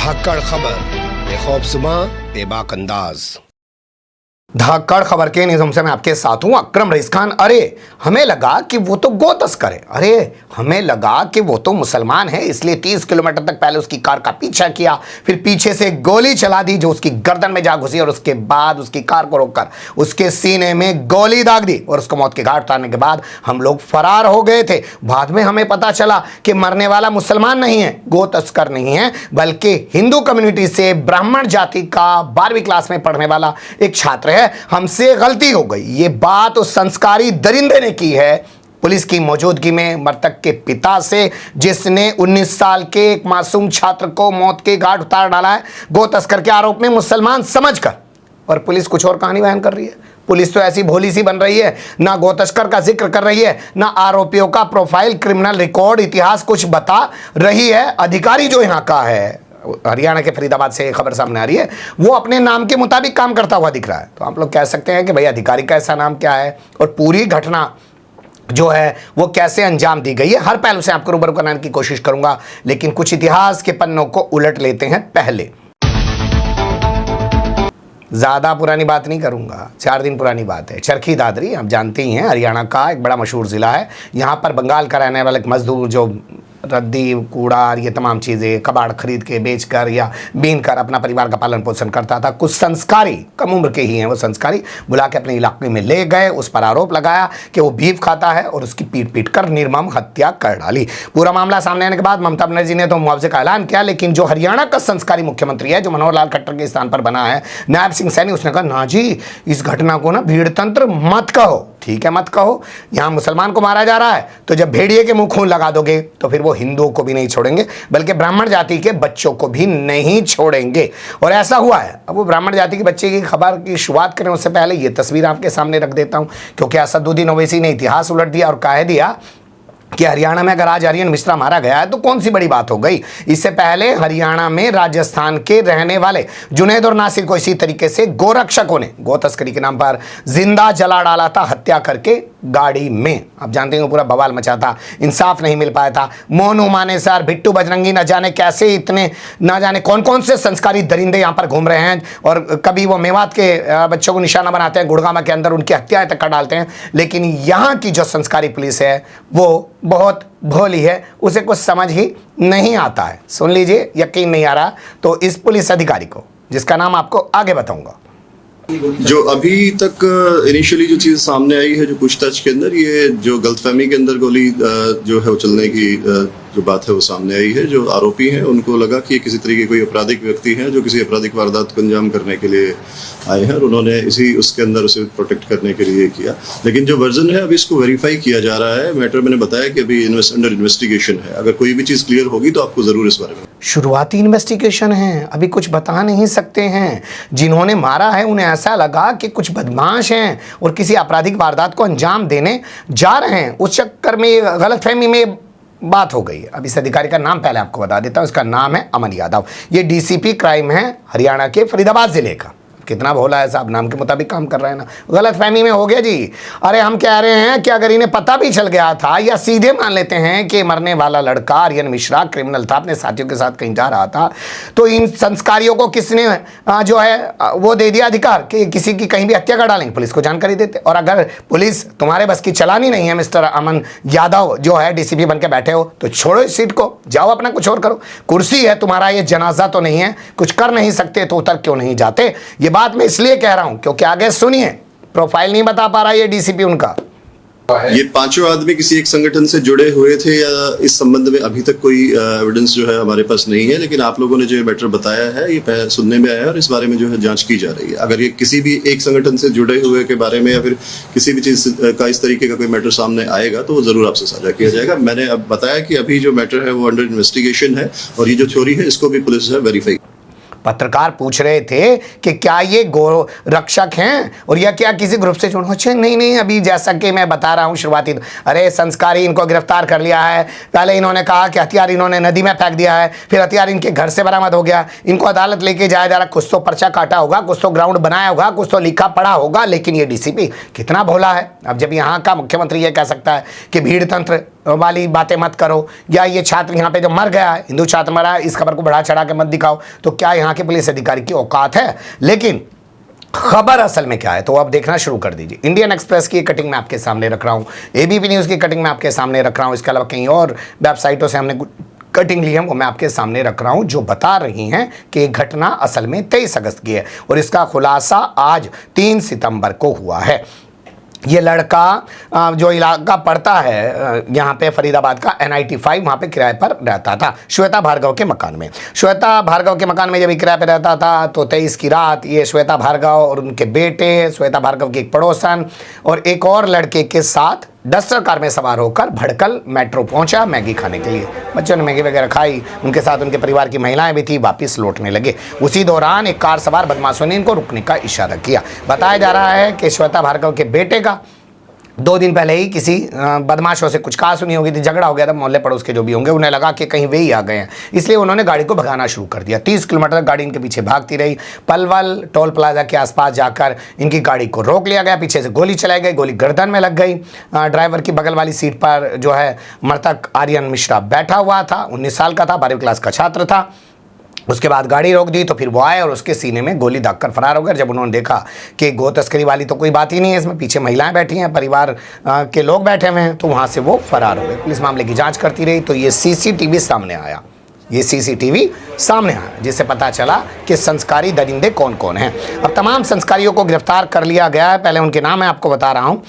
धाकड़ खबर बेखौफजुमा बेबाक अंदाज। धाकड़ खबर के निज़ाम से मैं आपके साथ हूं अकरम रईस खान। अरे हमें लगा कि वो तो गो तस्कर है, अरे हमें लगा कि वो तो मुसलमान है, इसलिए 30 किलोमीटर तक पहले उसकी कार का पीछा किया, फिर पीछे से गोली चला दी जो उसकी गर्दन में जा घुसी और उसके बाद उसकी कार को रोककर उसके सीने में गोली दाग दी और उसको मौत के घाट उतारने के बाद हम लोग फरार हो गए थे। बाद में हमें पता चला कि मरने वाला मुसलमान नहीं है, गो तस्कर नहीं है, बल्कि हिंदू कम्युनिटी से ब्राह्मण जाति का 12वीं क्लास में पढ़ने वाला एक छात्र है। हमसे गलती हो गई, ये बात उस संस्कारी दरिंदे ने की है पुलिस की मौजूदगी में मृतक के पिता से, जिसने 19 साल के एक मासूम छात्र को मौत के घाट उतार डाला है गो तस्कर के आरोप में मुसलमान समझकर। और पुलिस कुछ और कहानी बयान कर रही है। पुलिस तो ऐसी भोली सी बन रही है, ना गो तस्कर का जिक्र कर रही है, ना आरोपियों का प्रोफाइल, क्रिमिनल रिकॉर्ड, इतिहास कुछ बता रही है। अधिकारी जो यहाँ का है, हरियाणा के फरीदाबाद से खबर सामने आ रही है, वो अपने नाम के मुताबिक काम करता हुआ दिख रहा है। तो आप लोग कह सकते हैं कि भाई अधिकारी का ऐसा नाम क्या है और पूरी घटना जो है वो कैसे अंजाम दी गई है, हर पहलू से आपको रूबरू कराने की कोशिश करूंगा। लेकिन कुछ इतिहास के पन्नों को उलट लेते हैं। पहले ज़्यादा पुरानी बात नहीं करूंगा, 4 दिन पुरानी बात है। चरखी दादरी आप जानते ही हैं, हरियाणा का एक बड़ा मशहूर ज़िला है। यहाँ पर बंगाल का रहने वाला एक मजदूर जो रद्दी कूड़ा ये तमाम चीज़ें कबाड़ खरीद के बेच कर या बीन कर अपना परिवार का पालन पोषण करता था। कुछ संस्कारी, कम उम्र के ही हैं वो संस्कारी, बुला के अपने इलाके में ले गए, उस पर आरोप लगाया कि वो बीफ खाता है और उसकी पीट कर निर्मम हत्या कर डाली। पूरा मामला सामने आने के बाद ममता बनर्जी ने तो मुआवजे का ऐलान किया, लेकिन जो हरियाणा का संस्कारी मुख्यमंत्री है, जो मनोहर लाल खट्टर के स्थान पर बना है, नायब सिंह सैनी, उसने कहा ना जी इस घटना को ना भीड़ तंत्र मत कहो। ठीक है, मत कहो, यहाँ मुसलमान को मारा जा रहा है तो जब भेड़िए के मुंह खून लगा दोगे तो फिर वो हिंदुओं को भी नहीं छोड़ेंगे, बल्कि ब्राह्मण जाति के बच्चों को भी नहीं छोड़ेंगे। और ऐसा हुआ है। अब वो ब्राह्मण जाति के बच्चे की खबर की शुरुआत करें उससे पहले ये तस्वीर आपके सामने रख देता हूँ, क्योंकि असदुद्दीन ओवैसी ने इतिहास उलट दिया और कह दिया कि हरियाणा में अगर आज आर्यन मिश्रा मारा गया है तो कौन सी बड़ी बात हो गई। इससे पहले हरियाणा में राजस्थान के रहने वाले जुनैद और नासिर को इसी तरीके से गोरक्षकों ने गो तस्करी के नाम पर जिंदा जला डाला था, हत्या करके गाड़ी में। आप जानते हैं पूरा बवाल मचा था, इंसाफ नहीं मिल पाया था। मोनू मानेसर, बिट्टू बजरंगी, न जाने कैसे इतने, न जाने कौन कौन से संस्कारी दरिंदे यहाँ पर घूम रहे हैं और कभी वो मेवात के बच्चों को निशाना बनाते हैं, गुड़गामा के अंदर उनकी हत्याएं तक कर डालते हैं। लेकिन यहाँ की जो संस्कारी पुलिस है वो बहुत भोली है, उसे कुछ समझ ही नहीं आता है। सुन लीजिए, यकीन नहीं आ रहा तो इस पुलिस अधिकारी को, जिसका नाम आपको आगे बताऊंगा। जो अभी तक इनिशियली जो चीज सामने आई है, जो पूछताछ के अंदर ये जो गलतफहमी के अंदर गोली जो है वो चलने की जो बात है वो सामने आई है। जो आरोपी हैं उनको लगा कि ये किसी तरीके के कोई आपराधिक व्यक्ति हैं जो किसी आपराधिक वारदात को अंजाम करने के लिए आए हैं और उन्होंने इसी उसके अंदर उसे प्रोटेक्ट करने के लिए किया। लेकिन जो वर्जन है अभी इसको वेरीफाई किया जा रहा है। मैटर मैंने बताया कि अभी अंडर इन्वेस्टिगेशन है। अगर कोई भी चीज क्लियर होगी तो आपको जरूर इस बारे में। शुरुआती इन्वेस्टिगेशन है, अभी कुछ बता नहीं सकते हैं। जिन्होंने मारा है उन्हें ऐसा लगा कि कुछ बदमाश हैं और किसी आपराधिक वारदात को अंजाम देने जा रहे हैं, उस चक्कर में गलतफहमी में बात हो गई। अब इस अधिकारी का नाम पहले आपको बता देता हूं, इसका नाम है अमन यादव। ये डीसीपी क्राइम है हरियाणा के फरीदाबाद जिले का। कितना भोला है साहब, नाम के मुताबिक काम कर रहे हैं ना। गलतफहमी में हो गया जी। अरे हम कह रहे हैं कि अगर इन्हें पता भी चल गया था, या सीधे मान लेते हैं कि मरने वाला लड़का आर्यन मिश्रा क्रिमिनल था, अपने साथियों के साथ कहीं जा रहा था, तो इन संस्कारियों को किसने जो है वो दे दिया अधिकार कि किसी की कहीं भी हत्या कर डालेंगे, पुलिस को जानकारी देते। और अगर पुलिस तुम्हारे बस की चलानी नहीं है, मिस्टर अमन यादव जो है डीसीपी बन के बैठे हो, तो छोड़ो इस सीट को, जाओ अपना कुछ और करो। कुर्सी है तुम्हारा, ये जनाजा तो नहीं है, कुछ कर नहीं सकते तो उतर क्यों नहीं जाते। ये बात मैं इसलिए कह रहा हूं क्योंकि आगे सुनिए, प्रोफाइल नहीं बता पा रहा ये डीसीपी उनका। ये पांचों आदमी किसी एक संगठन से जुड़े हुए थे या इस संबंध में अभी तक कोई एविडेंस जो है हमारे पास नहीं है। लेकिन आप लोगों ने जो मैटर बताया है ये सुनने में आया है और इस बारे में जो है जांच की जा रही है। अगर ये किसी भी एक संगठन से जुड़े हुए के बारे में या फिर किसी भी चीज का इस तरीके का कोई मैटर सामने आएगा तो वो जरूर आपसे साझा किया जाएगा। मैंने अब बताया कि अभी जो मैटर है वो अंडर इन्वेस्टिगेशन है और ये जो थ्योरी है इसको भी पुलिस है वेरीफाई। पत्रकार पूछ रहे थे कि क्या ये गो रक्षक हैं और या क्या किसी ग्रुप से जुड़े। अच्छा नहीं, अभी जैसा कि मैं बता रहा हूँ शुरुआती, अरे संस्कारी इनको गिरफ्तार कर लिया है। पहले इन्होंने कहा कि हथियार इन्होंने नदी में फेंक दिया है, फिर हथियार इनके घर से बरामद हो गया, इनको अदालत लेके जाया जा रहा। कुछ तो पर्चा काटा होगा, कुछ तो ग्राउंड बनाया होगा, कुछ तो लिखा पढ़ा होगा, लेकिन ये डीसीपी कितना भोला है। अब जब यहाँ का मुख्यमंत्री ये कह सकता है कि भीड़ तंत्र वाली बातें मत करो, या ये छात्र यहाँ पे जो मर गया है, हिंदू छात्र मरा है, इस खबर को बढ़ा चढ़ा के मत दिखाओ। तो क्या यहाँ के पुलिस अधिकारी की औकात है? लेकिन खबर असल में क्या है तो अब देखना शुरू कर दीजिए। इंडियन एक्सप्रेस की कटिंग में आपके सामने रख रहा हूँ, एबीपी न्यूज़ की कटिंग में आपके सामने रख रहा हूँ, इसके अलावा कहीं और वेबसाइटों से हमने कटिंग ली है वो मैं आपके सामने रख रहा हूं, जो बता रही हैं कि घटना असल में 23 अगस्त की है और इसका खुलासा आज 3 सितंबर को हुआ है। ये लड़का जो इलाका पड़ता है यहाँ पे फरीदाबाद का NIT 5, वहाँ पे किराए पर रहता था श्वेता भार्गव के मकान में। श्वेता भार्गव के मकान में जब किराए पर रहता था तो 23 की रात ये श्वेता भार्गव और उनके बेटे, श्वेता भार्गव की एक पड़ोसन और एक और लड़के के साथ डस्टर कार में सवार होकर भड़कल मेट्रो पहुंचा मैगी खाने के लिए। बच्चों ने मैगी वगैरह खाई, उनके साथ उनके परिवार की महिलाएं भी थी, वापिस लौटने लगे। उसी दौरान एक कार सवार बदमाशों ने इनको रुकने का इशारा किया। बताया जा रहा है कि श्वेता भार्गव के बेटे का 2 दिन पहले ही किसी बदमाशों से कुछ कहा सुनी होगी थी, झगड़ा हो गया था, मोहल्ले पड़ोस के जो भी होंगे उन्हें लगा कि कहीं वे ही आ गए हैं, इसलिए उन्होंने गाड़ी को भगाना शुरू कर दिया। 30 किलोमीटर गाड़ी इनके पीछे भागती रही। पलवल टोल प्लाजा के आसपास जाकर इनकी गाड़ी को रोक लिया गया, पीछे से गोली चलाई गई, गोली गर्दन में लग गई। ड्राइवर की बगल वाली सीट पर जो है मृतक आर्यन मिश्रा बैठा हुआ था, 19 साल का था, 12वीं क्लास का छात्र था। उसके बाद गाड़ी रोक दी तो फिर वो आए और उसके सीने में गोली दागकर फरार हो गए। जब उन्होंने देखा कि गो तस्करी वाली तो कोई बात ही नहीं है, इसमें पीछे महिलाएं बैठी हैं, परिवार के लोग बैठे हुए हैं, तो वहाँ से वो फरार हो गए। पुलिस मामले की जांच करती रही तो ये CCTV सामने आया, ये CCTV सामने आया, जिससे पता चला कि संस्कारी दरिंदे कौन कौन हैं। अब तमाम संस्कारियों को गिरफ्तार कर लिया गया है। पहले उनके नाम मैं आपको बता रहा हूँ,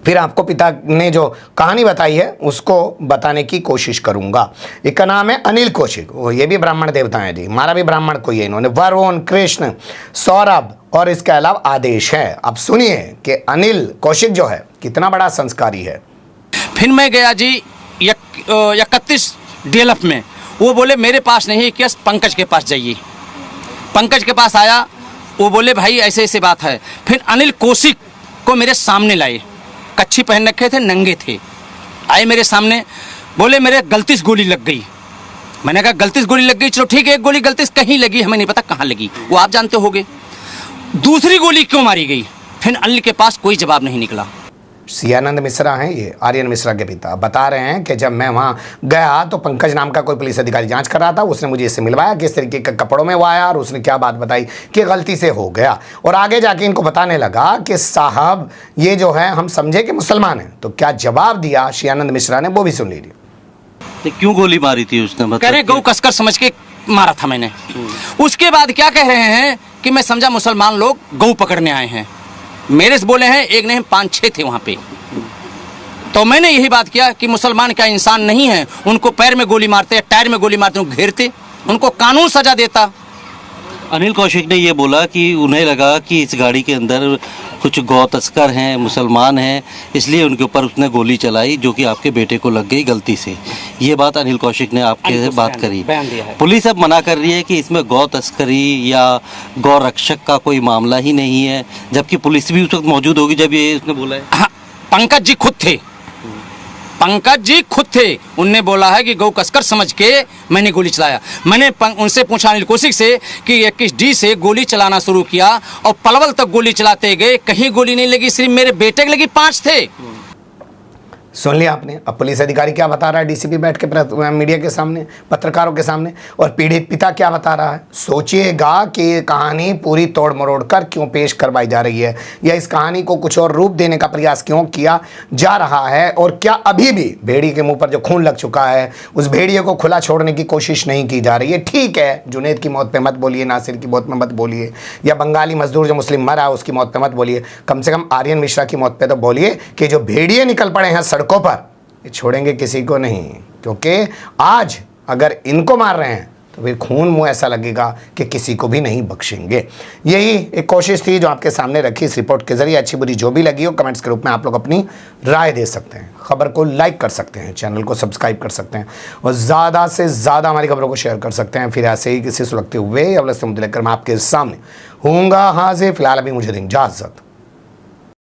फिर आपको पिता ने जो कहानी बताई है उसको बताने की कोशिश करूंगा। एक का नाम है अनिल कौशिक, वो ये भी ब्राह्मण देवता हैं जी, हमारा भी ब्राह्मण कोई है। इन्होंने वरुण, कृष्ण, सौरभ और इसके अलावा आदेश है। अब सुनिए कि अनिल कौशिक जो है कितना बड़ा संस्कारी है। फिर मैं गया जी 31 DLF में, वो बोले मेरे पास नहीं केस, पंकज के पास जाइए। पंकज के पास आया, वो बोले भाई ऐसे ऐसे बात है। फिर अनिल कौशिक को मेरे सामने लाए, कच्छी पहन रखे थे, नंगे थे, आए मेरे सामने, बोले मेरे गलती से गोली लग गई। मैंने कहा गलती से गोली लग गई, चलो ठीक है, एक गोली गलती से कहीं लगी, हमें नहीं पता कहाँ लगी, वो आप जानते होगे। दूसरी गोली क्यों मारी गई? फिर अनिल के पास कोई जवाब नहीं निकला। सियानंद मिश्रा हैं ये, आर्यन मिश्रा के पिता, बता रहे हैं कि जब मैं वहाँ गया तो पंकज नाम का कोई पुलिस अधिकारी जांच कर रहा था, उसने मुझे इससे मिलवाया, किस तरीके के कपड़ों में वो आया और उसने क्या बात बताई कि गलती से हो गया। और आगे जाके इनको बताने लगा कि साहब ये जो है हम समझे कि मुसलमान हैं। तो क्या जवाब दिया सियानंद मिश्रा ने वो भी सुन लीजिए। क्यों गोली मारी थी उसने? मतलब कह रहे गौ कसकर समझ के मारा था मैंने। उसके बाद क्या कह रहे हैं कि मैं समझा मुसलमान लोग गौ पकड़ने आए हैं। मेरे से बोले हैं, एक नहीं 5-6 थे वहाँ पे। तो मैंने यही बात किया कि मुसलमान क्या इंसान नहीं है? उनको पैर में गोली मारते, टायर में गोली मारते, उनको घेरते, उनको कानून सजा देता। अनिल कौशिक ने ये बोला कि उन्हें लगा कि इस गाड़ी के अंदर कुछ गौ तस्कर हैं, मुसलमान हैं, इसलिए उनके ऊपर उसने गोली चलाई, जो कि आपके बेटे को लग गई गलती से। ये बात अनिल कौशिक ने आपके से बात करी। पुलिस अब मना कर रही है कि इसमें गौ तस्करी या गौ रक्षक का कोई मामला ही नहीं है, जबकि पुलिस भी उस वक्त मौजूद होगी जब ये उसने बोला है। हाँ, पंकज जी खुद थे, पंकज जी खुद थे, उनने बोला है कि गौ कसकर समझ के मैंने गोली चलाया। मैंने उनसे पूछा अनिल कौशिक से कि 21D से गोली चलाना शुरू किया और पलवल तक गोली चलाते गए, कहीं गोली नहीं लगी, सिर्फ मेरे बेटे की लगी, 5 थे। सुन लिया आपने। अब पुलिस अधिकारी क्या बता रहा है डीसीपी बैठ के मीडिया के सामने, पत्रकारों के सामने, और पीड़ित पिता क्या बता रहा है। सोचिएगा कि ये कहानी पूरी तोड़ मरोड़ कर क्यों पेश करवाई जा रही है, या इस कहानी को कुछ और रूप देने का प्रयास क्यों किया जा रहा है, और क्या अभी भी भेड़िए के मुंह पर जो खून लग चुका है उस भेड़िए को खुला छोड़ने की कोशिश नहीं की जा रही है। ठीक है, जुनैद की मौत पर मत बोलिए, नासिर की मौत में मत बोलिए, या बंगाली मजदूर जो मुस्लिम मरा उसकी मौत पर मत बोलिए, कम से कम आर्यन मिश्रा की मौत पर तो बोलिए कि जो भेड़िए निकल पड़े हैं सड़कों पर, ये छोड़ेंगे किसी को नहीं। क्योंकि आज अगर इनको मार रहे हैं तो फिर खून मुंह ऐसा लगेगा कि किसी को भी नहीं बख्शेंगे। यही एक कोशिश थी जो आपके सामने रखी इस रिपोर्ट के जरिए। अच्छी बुरी जो भी लगी हो कमेंट्स के रूप में आप लोग अपनी राय दे सकते हैं, खबर को लाइक कर सकते हैं, चैनल को सब्सक्राइब कर सकते हैं और ज़्यादा से ज़्यादा हमारी खबरों को शेयर कर सकते हैं। फिर ऐसे ही किसी सुलगते हुए अवल से मुद्दे लेकर मैं आपके सामने हूँगा हाजिर। फिलहाल अभी मुझे दें इजाज़त।